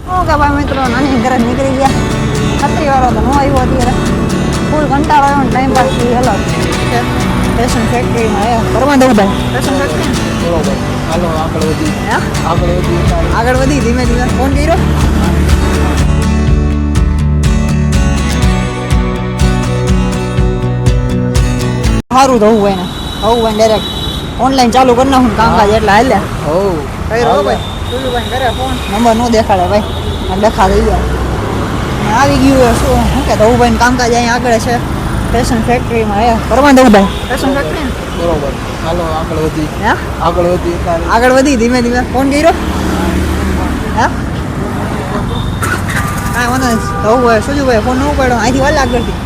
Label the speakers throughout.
Speaker 1: Okay ભાઈ મિત્રો, નાની ઘરે નીકળી ગયા. છત્રી વાળો તો ન આવ્યો અત્યારે. ફૂલ કંટાળો આવ્યો ને ટાઈમ પાસ અલગ છે. ફેશન ફેક્ટરીમાં આવ્યા કરવા દઉં ભાઈ. ફેશન ફેક્ટરી
Speaker 2: બરોબર. હાલો આગળ વધી.
Speaker 1: હે
Speaker 2: આગળ
Speaker 1: વધી ધીમે ધીમે. ફોન કર્યો સારું થવું હોય ને આવું હોય ડાયરેક્ટ ઓનલાઈન ચાલુ કરી નાખું કામકાજ એટલે હાલ્યા. કઈ રહો ભાઈ સુલુભાઈ કરે ફોન નંબર ન દેખાડે ભાઈ ડખા થઈ ગયા. આવી ગયું શું કે ધવુભાઈ કામકાજ અહીંયા આગળ છે ફેશન ફેક્ટરીમાં આવ્યા કરવા દઉં ભાઈ. ફેશન ફેક્ટરી
Speaker 2: બરોબર. હાલો આગળ વધી.
Speaker 1: હે આગળ વધી ધીમે ધીમે. ફોન કર્યો હે કાંઈ વાંધો નહીં. ધવુભાઈ સુજુભાઈ ફોન ન ઉપાડ્યો અહીંથી વાલે આગળથી.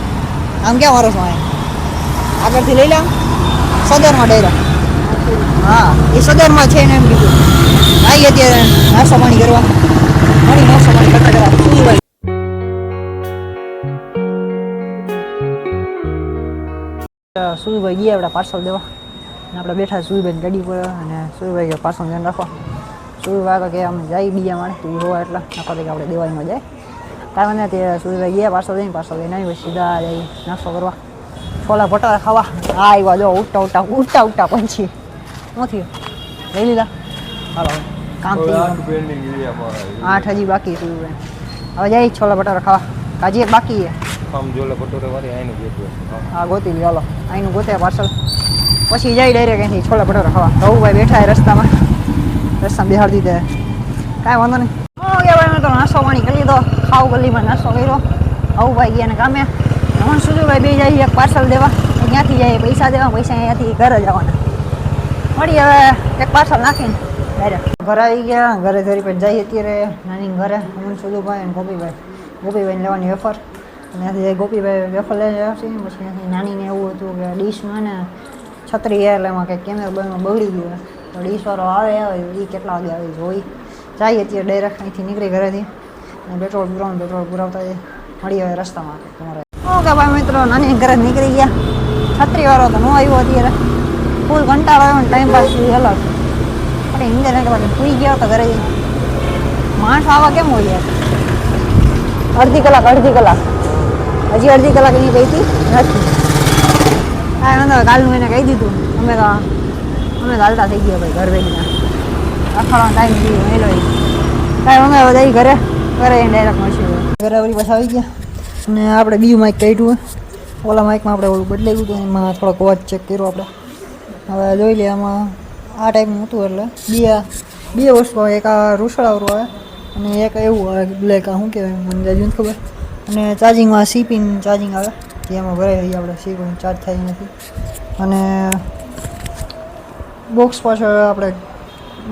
Speaker 1: આમ ક્યાં મારો છો અહીંયા આગળથી લઈ લે આમ સદરમાં ડાયરા. હા એ સદરમાં છે ને એમ કીધું. આવી અત્યારે નાસ્તો પાણી કરવા મળી નાસ્તો પાણી કરતા કરવા સુજુભાઈ. સુજુભાઈ ગયા આપણે પાર્સલ દેવા અને આપણે બેઠા સુજુભાઈની ગાડી પર અને સુજુભાઈ કે પાર્સલ ધ્યાન રાખવા. સુજુભાઈ કે અમે જાય બીજા માણસ તું હોવા એટલા નખો કે આપણે દેવાઈમાં જાય કાંઈ મને તે સુજુભાઈ ગયા પાર્સલ દઈને આવી સીધા જાય નાસ્તો કરવા છોલા ભટારા ખાવા. હા આવ્યા જો ઉઠતા પંછી શું થયું લઈ લીધા. હાલો કામ થઈ ગયું. 8 હજી બાકી સુજુભાઈ. હવે જાય છોલા ભટારા ખાવા. કાજી એક બાકી છે. હા ગોતી લી હાલો અહીંનું ગોતે પાર્સલ પછી જાય ડાયરેક્ટ અહીંથી છોલા ભટોરા ખાવા. ધવુભાઈ બેઠા રસ્તામાં બેહાડી દીધે કાંઈ વાંધો નહીં. ઓકે ભાઈ મેં તો નાસ્તો પાણી કરી લીધો. ખાવ ગલીમાં નાસ્તો કર્યો. ધવુભાઈ ગયા ને કામે. હું સુજુભાઈ બે જાય એક પાર્સલ દેવા. ત્યાંથી જાય પૈસા દેવા. પૈસા અહીંયાથી ઘરે જવાના. મળી હવે એક પાર્સલ નાખીને ડાયરેક્ટ ઘરે આવી ગયા. ઘરે ધરી પર જઈએ અત્યારે નાની ઘરે હું સુજુભાઈ અને ગોપીભાઈને લેવાની વેફર. ત્યાંથી ગોપીભાઈ વેફર લઈ જાય છે. પછી ત્યાંથી નાનીને એવું હતું કે ડીશમાં ને છત્રી એટલે એમાં કંઈક કેમેરામાં બગડી ગયું તો ડીશવાળો આવે એ કેટલા વાગે આવે જોઈ જાય અત્યારે ડાયરેક્ટ અહીંથી નીકળી ઘરેથી અને પેટ્રોલ પુરાવતા મળી આવે રસ્તામાં તમારે. ઓકે ભાઈ મિત્રો, નાની ઘરે નીકળી ગયા. છત્રી વાળો તો ન આવ્યો અત્યારે. ફૂલ કંટાળો આવ્યો ને ટાઈમ પાસ અલગ પણ ઇન્જન સુઈ ગયા તો ઘરે માણસ આવા કેમ હોય યાર. અડધી કલાક હજી અડધી કલાક એની ગઈ હતી નથી. હા વાંધો કાલનું એને કહી દીધું. અમે તો હાલતા થઈ ગયા ભાઈ ઘર ભેગીના અખાડવાનો ટાઈમ થઈ ગયો મેલો. કાંઈ અમે બધા ઘરે ડાયરેક્ટ મળશે. ઘરે વળી પાછા આવી ગયા અને આપણે બીજું માઇક કાઢ્યું. ઓલા માઇકમાં આપણે ઓલું બદલાઈ ગયું હતું એમાં થોડોક અવાજ ચેક કર્યો આપણે. હવે જોઈ લઈએ આમાં આ ટાઈપનું હતું એટલે બે વસ્તુ આવે. એક આ રૂસડાવાળું આવે અને એક એવું આવે બ્લેક આ શું કહેવાય મને જાજુ નથી ખબર. અને ચાર્જિંગમાં સીપિન ચાર્જિંગ આવે જે એમાં ભરાઈ રહીએ આપણે સીપિન ચાર્જ થાય નથી. અને બોક્સ પાછળ આપણે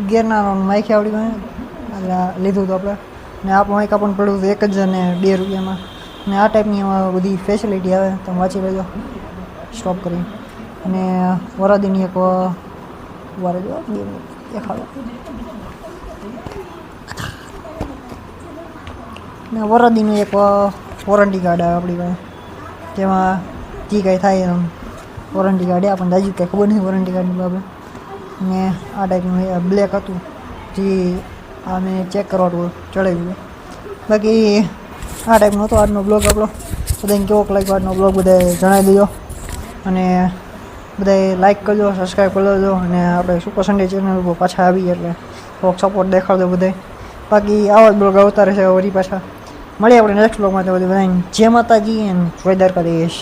Speaker 1: ગેરના માઇક આવડી હોય એટલે લીધું હતું આપણે. ને આપણું માઇક આપણને પડ્યું હતું 1 જ અને 2 રૂપિયામાં. અને આ ટાઈપની એમાં બધી ફેસિલિટી આવે તમે વાંચી લેજો સ્ટોપ કરી. અને વરાદીની એક વારે જો દેખાડો ને વરાદીનું એક વોરંટી કાર્ડ આવે આપણી પાસે જેમાં જે કાંઈ થાય એમ વોરંટી કાર્ડ આપણને દાજુ કાંઈ ખબર નથી વોરંટી કાર્ડની બાબત. ને આ ટાઈપનું બ્લેક હતું જે આ મેં ચેક કરવાનું ચડાવ્યું. બાકી આ ટાઈપનો હતો આજનો બ્લોગ આપણો. બધાને કેવો લાગ્યો આજનો બ્લોગ બધાએ જણાવી દેજો અને બધાએ લાઇક કરજો, સબસ્ક્રાઈબ કરી દેજો અને આપણે સુપર સન્ડે ચેનલ ઉપર પાછા આવી એટલે થોડોક સપોર્ટ દેખાડજો બધાએ. બાકી આવા જ બ્લોગ આવતા રહેશે વળી પાછા. મળીએ આપણે નેક્સ્ટ બ્લોગમાં. તો બધાને જય માતાજી અને જય દ્વારકાધીશ.